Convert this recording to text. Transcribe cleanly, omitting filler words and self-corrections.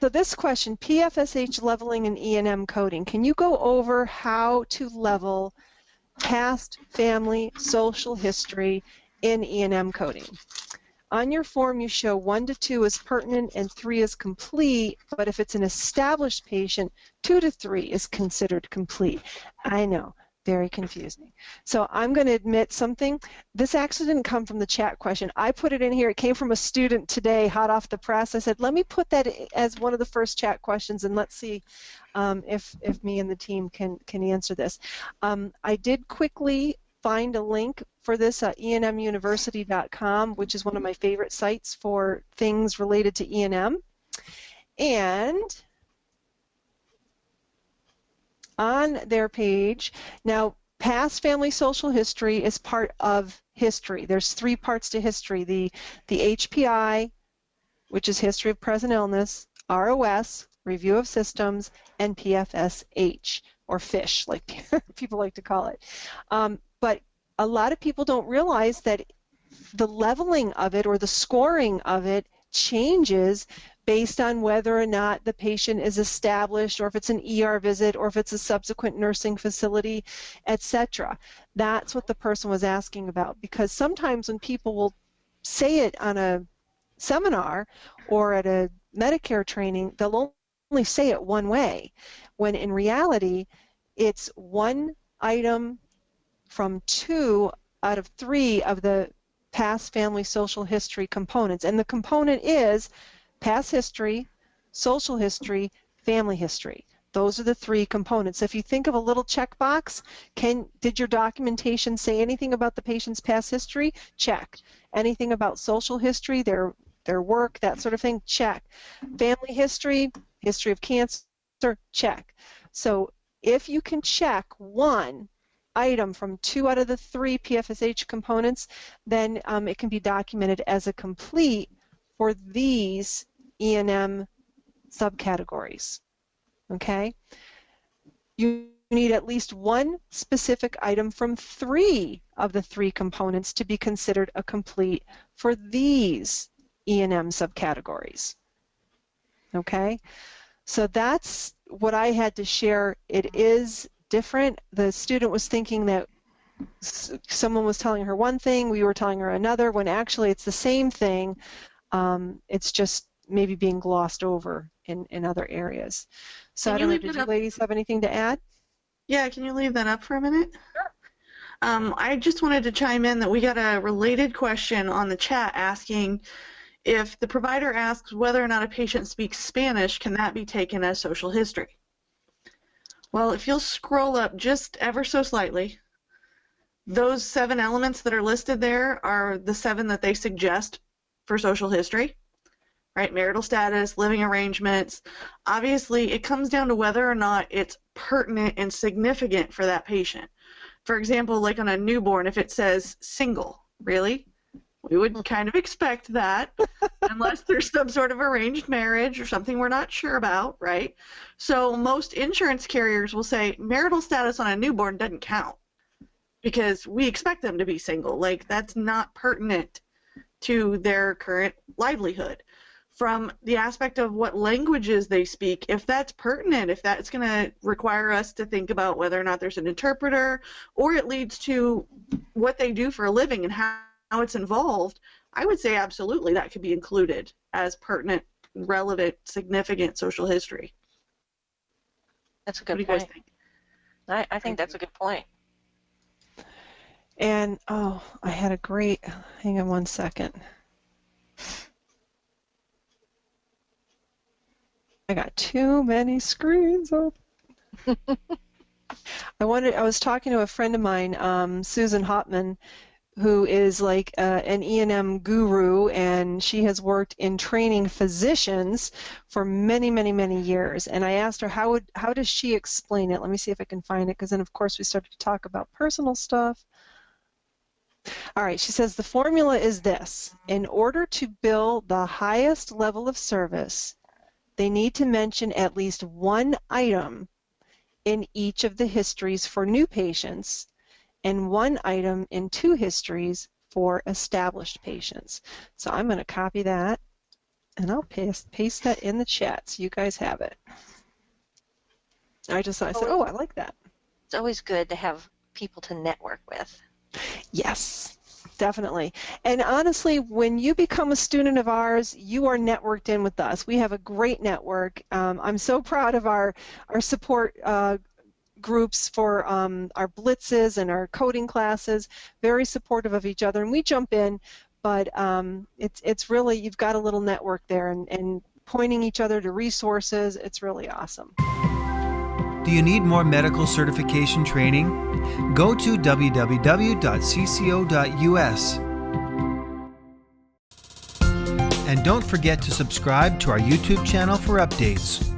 So this question, PFSH leveling and E&M coding, can you go over how to level past family social history in E&M coding? On your form, you show 1 to 2 is pertinent and 3 is complete, but if it's an established patient, 2 to 3 is considered complete. I know, very confusing. So I'm going to admit something. This actually didn't come from the chat question. I put it in here. It came from a student today, hot off the press. I said, let me put that as one of the first chat questions, and let's see if me and the team can answer this. I did quickly find a link for this at enmuniversity.com, which is one of my favorite sites for things related to E&M. And on their page, now past family social history is part of history. There's 3 parts to history. The HPI, which is history of present illness, ROS, review of systems, and PFSH, or FISH, like people like to call it. But a lot of people don't realize that the leveling of it or the scoring of it changes based on whether or not the patient is established, or if it's an ER visit, or if it's a subsequent nursing facility, etc. That's what the person was asking about, because sometimes when people will say it on a seminar or at a Medicare training, they'll only say it one way, when in reality it's one item from 2 out of 3 of the past family social history components. And the component is past history, social history, family history. Those are the 3 components. If you think of a little checkbox, did your documentation say anything about the patient's past history? Check. Anything about social history, their work, that sort of thing? Check. Family history, history of cancer, check. So if you can check one item from 2 out of the 3 PFSH components, then it can be documented as a complete for these E&M subcategories. Okay? You need at least one specific item from 3 of the 3 components to be considered a complete for these E&M subcategories. Okay? So that's what I had to share. It is different. The student was thinking that someone was telling her one thing, we were telling her another, when actually it's the same thing. It's just maybe being glossed over in other areas. So I don't know, did you ladies have anything to add? Yeah, can you leave that up for a minute? Sure. I just wanted to chime in that we got a related question on the chat asking if the provider asks whether or not a patient speaks Spanish, can that be taken as social history? Well, if you'll scroll up just ever so slightly, those 7 elements that are listed there are the 7 that they suggest for social history, right? Marital status, living arrangements. Obviously, it comes down to whether or not it's pertinent and significant for that patient. For example, like on a newborn, if it says single, really? We would kind of expect that unless there's some sort of arranged marriage or something we're not sure about, right? So most insurance carriers will say marital status on a newborn doesn't count because we expect them to be single. Like, that's not pertinent to their current livelihood. From the aspect of what languages they speak, if that's pertinent, if that's going to require us to think about whether or not there's an interpreter, or it leads to what they do for a living and how it's involved, I would say absolutely that could be included as pertinent, relevant, significant social history. That's a good point. What do you guys think? I think that's a good point. And, oh, I had a great, hang on one second. I got too many screens open. I was talking to a friend of mine, Susan Hopman, who is like an E&M guru, and she has worked in training physicians for many, many, many years. And I asked her, how does she explain it? Let me see if I can find it, because then, of course, we started to talk about personal stuff. All right, she says the formula is this. In order to bill the highest level of service, they need to mention at least one item in each of the histories for new patients and one item in 2 histories for established patients. So I'm going to copy that And I'll paste that in the chat so you guys have it. I said, oh, I like that. It's always good to have people to network with. Yes, definitely. And honestly, when you become a student of ours, you are networked in with us. We have a great network. I'm so proud of our support groups for our blitzes and our coding classes, very supportive of each other, and we jump in, but it's really, you've got a little network there, and pointing each other to resources, it's really awesome. Do you need more medical certification training? Go to www.cco.us. And don't forget to subscribe to our YouTube channel for updates.